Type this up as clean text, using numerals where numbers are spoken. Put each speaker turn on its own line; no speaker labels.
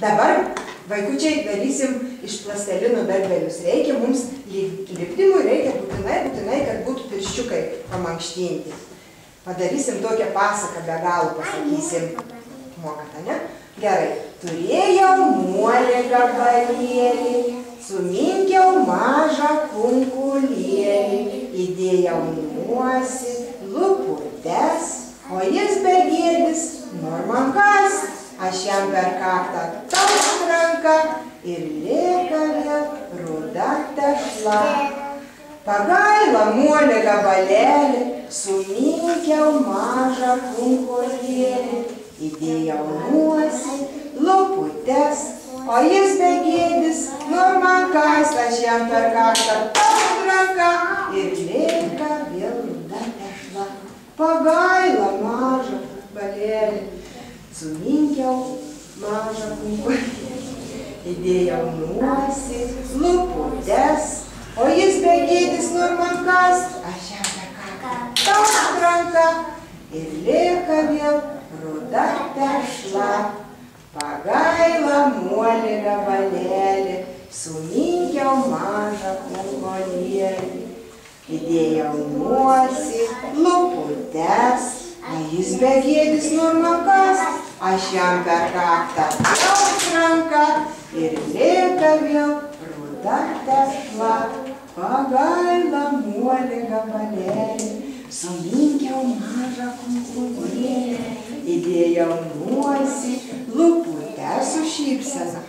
Dabar, vaikučiai, darysim iš plastelino darbelius. Reikia mums lipdymui, reikia būtinai, kad būtų pirščiukai pamankštinti. Padarysim tokią pasaką, be galo pasakysim. Mokate, ne? Gerai. Turėjau muolę gabalėlį, suminkiau mažą kunkulėlį, įdėjau nuosi luputes, o jis begėdis nor man kas. Aš jam per kaktą taust ranką ir lieka vėl ruda tešla. Pagaila muolė gabalėlį, suminkiau mažą kunkulėlį, įdėjau nuosi luputes, o jis begėdis nor man kas. Aš jam per kaktą taust ranką ir lieka vėl ruda tešla. Pagaila mažą gabalėlį, suminkiau mažą kunkulėlį, įdėjau nuosi luputes, o jis begėdis nor man kas. Aš jam per kaktą taust ranką ir lieka vėl ruda tešla. Pagaila muolė gabalėlį, suminkiau mažą kunkulėlį, įdėjau nuosi luputes, o jis begėdis nor man kas. Aš jam per kaktą taust ranką ir lieka vėl ruda tešla. Pagaila muolė gabalėlį, suminkiau mažą kunkulėlį, įdėjau nuosi luputes su šypsena,